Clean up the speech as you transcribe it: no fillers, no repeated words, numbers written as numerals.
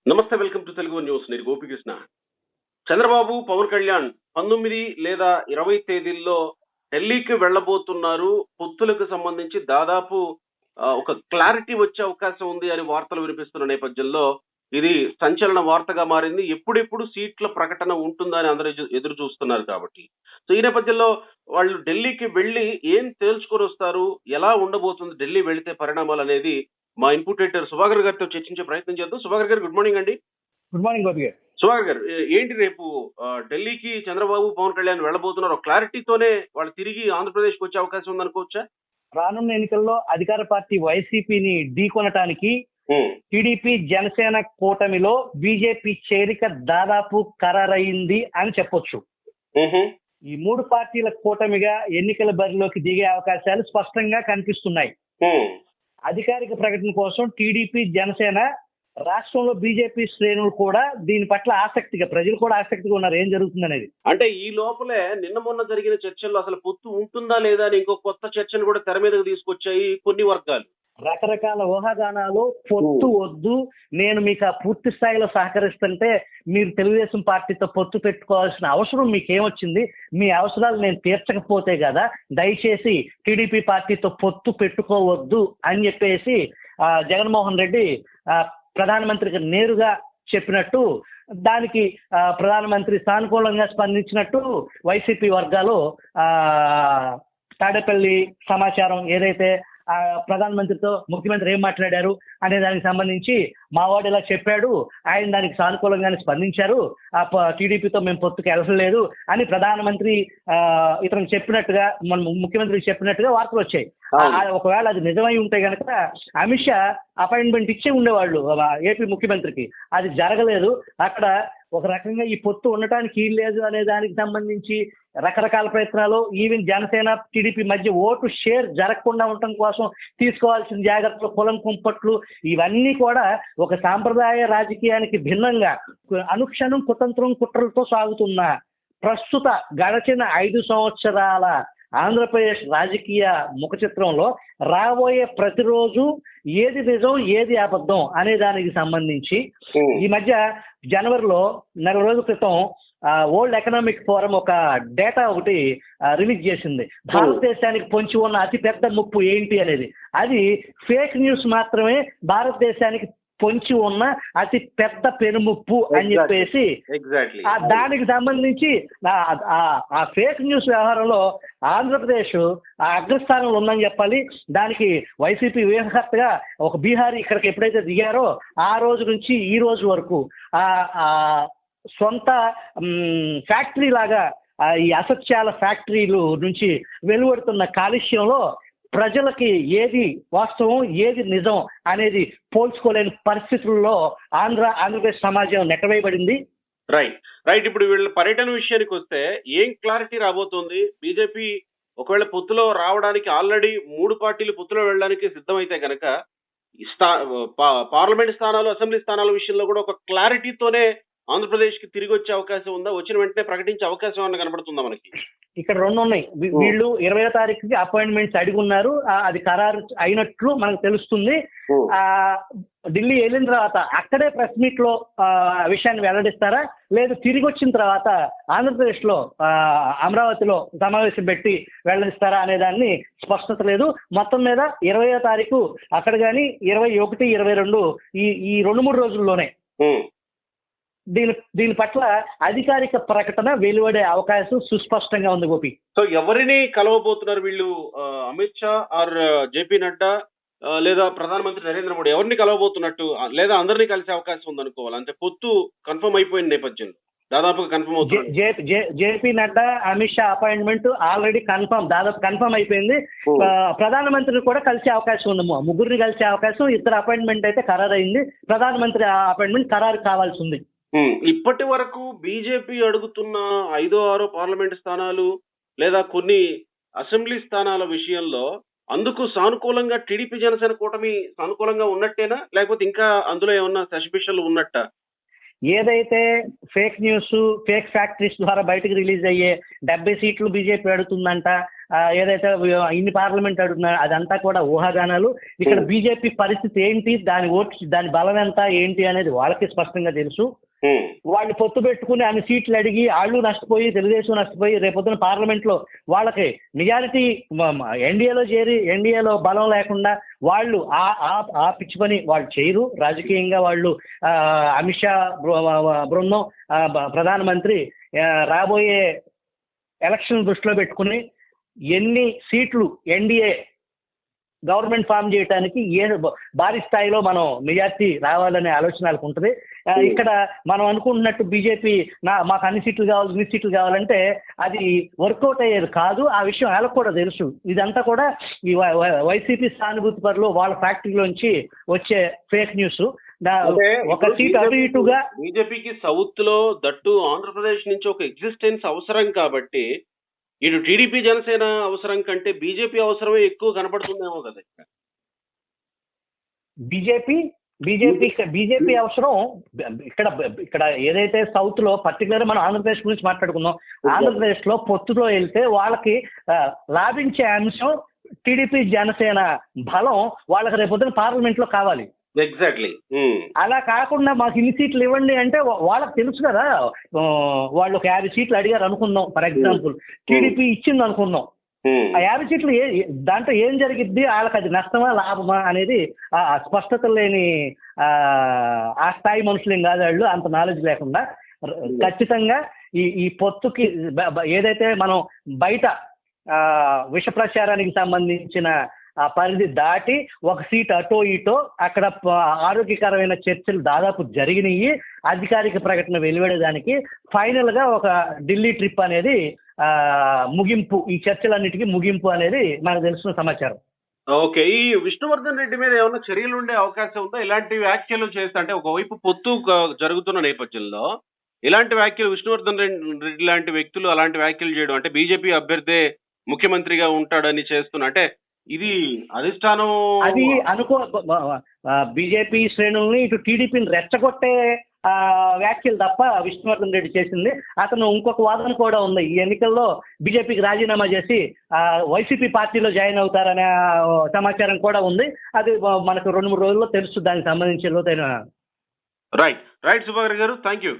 నమస్తే, welcome to Telugu news. నేను గోపికృష్ణ. చంద్రబాబు, పవన్ కళ్యాణ్ 19 లేదా 20 తేదీల్లో ఢిల్లీకి వెళ్ళబోతున్నారు. పొత్తులకు సంబంధించి దాదాపు ఒక క్లారిటీ వచ్చే అవకాశం ఉంది అని వార్తలు వినిపిస్తున్న నేపథ్యంలో ఇది సంచలన వార్తగా మారింది. ఎప్పుడెప్పుడు సీట్ల ప్రకటన ఉంటుందా అని అందరూ ఎదురు చూస్తున్నారు కాబట్టి. సో ఈ నేపథ్యంలో వాళ్ళు ఢిల్లీకి వెళ్ళి ఏం తేల్చుకొని వస్తారు, ఎలా ఉండబోతుంది ఢిల్లీ వెళితే పరిణామాలు అనేది మా ఇన్పుట్ ఎడిటర్ సుభాకర్ గారితో చర్చించే ప్రయత్నం చేద్దాం. సుభాకర్ గారు, గుడ్ మార్నింగ్ అండి. గుడ్ మార్నింగ్ గోపి గారు. సుభాకర్ గారు, ఏంటి రేపు ఢిల్లీకి చంద్రబాబు, పవన్ కళ్యాణ్ వెళ్ళబోతున్నారు. క్లారిటీతోనే వాళ్ళు తిరిగి ఆంధ్రప్రదేశ్కి వచ్చే అవకాశం ఉందనుకోవచ్చా? రానున్న ఎన్నికల్లో అధికార పార్టీ వైసీపీని ఢీకొనటానికి టీడీపీ జనసేన కూటమిలో బీజేపీ చేరిక దాదాపు ఖరారైంది అని చెప్పొచ్చు. ఈ మూడు పార్టీల కూటమిగా ఎన్నికల బరిలోకి దిగే అవకాశాలు స్పష్టంగా కనిపిస్తున్నాయి. అధికారిక ప్రకటన కోసం టీడీపీ, జనసేన, రాష్ట్రంలో బీజేపీ శ్రేణులు కూడా దీని పట్ల ప్రజలు కూడా ఆసక్తిగా ఉన్నారు ఏం జరుగుతుంది అనేది. అంటే ఈ లోపలే నిన్న మొన్న జరిగిన చర్చల్లో అసలు పొత్తు ఉంటుందా లేదా అని ఇంకో కొత్త చర్చను కూడా తెర మీదకు తీసుకొచ్చాయి కొన్ని వర్గాలు. రకరకాల ఊహాగానాలు, పొత్తు వద్దు, నేను మీకు పూర్తి స్థాయిలో సహకరిస్తుంటే మీరు తెలుగుదేశం పార్టీతో పొత్తు పెట్టుకోవాల్సిన అవసరం మీకేమొచ్చింది, మీ అవసరాలు నేను తీర్చకపోతే కదా దయచేసి టీడీపీ పార్టీతో పొత్తు పెట్టుకోవద్దు అని చెప్పేసి జగన్మోహన్ రెడ్డి ప్రధానమంత్రికి నేరుగా చెప్పినట్టు, దానికి ప్రధానమంత్రి సానుకూలంగా స్పందించినట్టు వైసీపీ వర్గాలు తాడేపల్లి సమాచారం ఏదైతే ప్రధానమంత్రితో ముఖ్యమంత్రి ఏం మాట్లాడారు అనే దానికి సంబంధించి మావాడు ఇలా చెప్పాడు, ఆయన దానికి సానుకూలంగానే స్పందించారు, టీడీపీతో మేము పొత్తుకు వెళ్ళలేదు అని ప్రధానమంత్రి ఇతనికి చెప్పినట్టుగా, మన ముఖ్యమంత్రికి చెప్పినట్టుగా వార్తలు వచ్చాయి. ఒకవేళ అది నిజమై ఉంటే కనుక అమిత్ షా అపాయింట్మెంట్ ఇచ్చే ఉండేవాళ్ళు ఏపీ ముఖ్యమంత్రికి. అది జరగలేదు. అక్కడ ఒక రకంగా ఈ పొత్తు ఉండటానికి లేదు అనే దానికి సంబంధించి రకరకాల ప్రయత్నాలు, ఈవెన్ జనసేన టీడీపీ మధ్య ఓటు షేర్ జరగకుండా ఉండటం కోసం తీసుకోవాల్సిన జాగ్రత్తలు, కులం కుంపట్లు, ఇవన్నీ కూడా ఒక సాంప్రదాయ రాజకీయానికి భిన్నంగా అనుక్షణం కుతంత్రం కుట్రలతో సాగుతున్న ప్రస్తుత గడచిన 5 సంవత్సరాల ఆంధ్రప్రదేశ్ రాజకీయ ముఖ చిత్రంలో రాబోయే ప్రతిరోజు ఏది నిజం ఏది అబద్ధం అనే దానికి సంబంధించి ఈ మధ్య జనవరిలో 4 రోజుల క్రితం వరల్డ్ ఎకనామిక్ ఫోరం ఒక డేటా ఒకటి రిలీజ్ చేసింది. భారతదేశానికి పొంచి ఉన్న అతిపెద్ద ముప్పు ఏంటి అనేది. అది ఫేక్ న్యూస్ మాత్రమే భారతదేశానికి పొంచి ఉన్న అతి పెద్ద పెనుముప్పు అని చెప్పేసి, దానికి సంబంధించి ఆ ఫేక్ న్యూస్ వ్యవహారంలో ఆంధ్రప్రదేశ్ అగ్రస్థానంలో ఉందని చెప్పాలి. దానికి వైసీపీ వ్యూహకర్తగా ఒక బీహారీ ఇక్కడికి ఎప్పుడైతే దిగారో ఆ రోజు నుంచి ఈ రోజు వరకు సొంత ఫ్యాక్టరీ లాగా ఈ అసత్యాల ఫ్యాక్టరీలు నుంచి వెలువడుతున్న కాలుష్యంలో ప్రజలకి ఏది వాస్తవం ఏది నిజం అనేది పోల్చుకోలేని పరిస్థితుల్లో ఆంధ్రప్రదేశ్ సమాజం నెట్టవేయబడింది. రైట్. ఇప్పుడు వీళ్ళ పర్యటన విషయానికి వస్తే ఏం క్లారిటీ రాబోతోంది? బీజేపీ ఒకవేళ పొత్తులో రావడానికి ఆల్రెడీ 3 పార్టీలు పొత్తులో వెళ్ళడానికి సిద్ధమైతే కనుక పార్లమెంట్ స్థానాలు, అసెంబ్లీ స్థానాల విషయంలో కూడా ఒక క్లారిటీతోనే ఆంధ్రప్రదేశ్ కి తిరిగి వచ్చే అవకాశం ఉందా? వచ్చిన వెంటనే ప్రకటించే అవకాశం ఏమన్నా కనబడుతుందా మనకి? ఇక్కడ 2 ఉన్నాయి. వీళ్ళు 20వ తారీఖుకి అపాయింట్మెంట్స్ అడిగి ఉన్నారు. అది ఖరారు అయినట్లు మనకు తెలుస్తుంది. ఢిల్లీ వెళ్ళిన తర్వాత అక్కడే ప్రెస్ మీట్ లో విషయాన్ని వెల్లడిస్తారా, లేదు తిరిగి వచ్చిన తర్వాత ఆంధ్రప్రదేశ్ లో అమరావతిలో సమావేశం పెట్టి వెల్లడిస్తారా అనే దాన్ని స్పష్టత లేదు. మొత్తం మీద 20వ తారీఖు అక్కడ కానీ 21, 22 ఈ 2-3 రోజుల్లోనే దీని పట్ల అధికారిక ప్రకటన వెలువడే అవకాశం సుస్పష్టంగా ఉంది గోపి. సో ఎవరిని కలవబోతున్నారు వీళ్ళు? అమిత్ షా ఆర్ జేపీ నడ్డా లేదా ప్రధానమంత్రి నరేంద్ర మోడీ ఎవరిని కలవబోతున్నట్టు, లేదా అందరినీ కలిసే అవకాశం ఉంది అనుకోవాలి? అంటే పొత్తు కన్ఫర్మ్ అయిపోయిన నేపథ్యంలో దాదాపుగా కన్ఫర్మ్ అవుతుంది. JP Nadda, Amit Shah appointment already దాదాపు కన్ఫర్మ్ అయిపోయింది. ప్రధానమంత్రిని కూడా కలిసే అవకాశం ఉంది. 3 కలిసే అవకాశం, 2 అపాయింట్మెంట్ అయితే ఖరారైంది. ప్రధానమంత్రి అపాయింట్మెంట్ ఖరారు కావాల్సి ఉంది. ఇప్పటి వరకు బీజేపీ అడుగుతున్న 5, 6 పార్లమెంట్ స్థానాలు లేదా కొన్ని అసెంబ్లీ స్థానాల విషయంలో అందుకు సానుకూలంగా టీడీపీ, జనసేన కూటమి సానుకూలంగా ఉన్నట్టేనా, లేకపోతే ఇంకా అందులో ఏమన్నా సస్పిషన్లు ఉన్నట్ట? ఏదైతే ఫేక్ న్యూస్, ఫేక్ ఫ్యాక్టరీస్ ద్వారా బయటకు రిలీజ్ అయ్యే 70 సీట్లు బీజేపీ అడుగుతుందంట, ఏదైతే ఇన్ని పార్లమెంట్ అడుగుతున్నారు అదంతా కూడా ఊహాగానాలు. ఇక్కడ బీజేపీ పరిస్థితి ఏంటి, దాని బలం ఎంత ఏంటి అనేది వాళ్ళకి స్పష్టంగా తెలుసు. వాళ్ళు పొత్తు పెట్టుకుని అన్ని సీట్లు అడిగి వాళ్ళు నష్టపోయి, తెలుగుదేశం నష్టపోయి, రేపొద్దున పార్లమెంట్ లో వాళ్ళకి మెజారిటీ ఎన్డీఏలో చేరి ఎన్డీఏలో బలం లేకుండా వాళ్ళు ఆ పిచ్చి పని వాళ్ళు చేయరు. రాజకీయంగా వాళ్ళు అమిత్ షా బృందం, ప్రధానమంత్రి రాబోయే ఎలక్షన్ దృష్టిలో పెట్టుకుని ఎన్ని సీట్లు ఎన్డీఏ గవర్నమెంట్ ఫామ్ చేయడానికి భారీ స్థాయిలో మనం మెజార్టీ రావాలనే ఆలోచనలకు ఉంటుంది. ఇక్కడ మనం అనుకుంటున్నట్టు బీజేపీ మాకు అన్ని సీట్లు కావాలంటే అది వర్కౌట్ అయ్యేది కాదు. ఆ విషయం వాళ్ళకు కూడా తెలుసు. ఇదంతా కూడా ఈ వైసీపీ సానుభూతి పరులు వాళ్ళ ఫ్యాక్టరీలోంచి వచ్చే ఫేక్ న్యూస్. ఒక సీట్ అటు ఇటుగా బీజేపీకి సౌత్ లో దట్టు ఆంధ్రప్రదేశ్ నుంచి ఒక ఎగ్జిస్టెన్స్ అవసరం కాబట్టి ఇటు టీడీపీ జనసేన అవసరం కంటే బీజేపీ అవసరమే ఎక్కువ కనపడుతుందేమో కదా. బీజేపీ అవసరం ఇక్కడ ఏదైతే సౌత్ లో పర్టికులర్ మనం ఆంధ్రప్రదేశ్ గురించి మాట్లాడుకుందాం. ఆంధ్రప్రదేశ్ లో పొత్తులో వెళ్తే వాళ్ళకి లాభించే అంశం టీడీపీ జనసేన బలం వాళ్ళకి రేపొద్దున పార్లమెంట్ లో కావాలి. ఎగ్జాక్ట్లీ. అలా కాకుండా మాకు ఇన్ని సీట్లు ఇవ్వండి అంటే వాళ్ళకి తెలుసు కదా. వాళ్ళు ఒక 50 సీట్లు అడిగారు అనుకుందాం, ఫర్ ఎగ్జాంపుల్ టీడీపీ ఇచ్చింది అనుకుందాం. ఆ 50 సీట్లు దాంట్లో ఏం జరిగిద్ది, వాళ్ళకి అది నష్టమా లాభమా అనేది స్పష్టత లేని ఆ స్థాయి మనుషులేం కాదు వాళ్ళు, అంత నాలెడ్జ్ లేకుండా. ఖచ్చితంగా ఈ పొత్తుకి ఏదైతే మనం బయట విష ప్రచారానికి సంబంధించిన ఆ పరిధి దాటి ఒక సీట్ అటో ఇటో అక్కడ ఆరోగ్యకరమైన చర్చలు దాదాపు జరిగినాయి. అధికారిక ప్రకటన వెలువడేదానికి ఫైనల్ గా ఒక ఢిల్లీ ట్రిప్ అనేది ముగింపు, ఈ చర్చలన్నిటికీ ముగింపు అనేది మనకు తెలిసిన సమాచారం. ఓకే. ఈ విష్ణువర్ధన్ రెడ్డి మీద ఏమైనా చర్యలు ఉండే అవకాశం ఉందా? ఇలాంటి వ్యాఖ్యలు చేస్తా అంటే ఒకవైపు పొత్తు జరుగుతున్న నేపథ్యంలో ఇలాంటి వ్యాఖ్యలు విష్ణువర్ధన్ రెడ్డి లాంటి వ్యక్తులు అలాంటి వ్యాఖ్యలు చేయడం అంటే బీజేపీ అభ్యర్థే ముఖ్యమంత్రిగా ఉంటాడని చేస్తున్నా అంటే ఇది అధిష్టానం అది బీజేపీ శ్రేణుల్ని ఇటు టీడీపీని రెచ్చగొట్టే వ్యాఖ్యలు తప్ప విష్ణువర్ధన్ రెడ్డి చేసింది. అతను ఇంకొక వాదన కూడా ఉంది, ఈ ఎన్నికల్లో బీజేపీకి రాజీనామా చేసి వైసీపీ పార్టీలో జాయిన్ అవుతారనే సమాచారం కూడా ఉంది. అది మనకు 2-3 రోజుల్లో తెలుసు దానికి సంబంధించి లోతైన. రైట్ సుభాకర్ గారు, థ్యాంక్ యూ.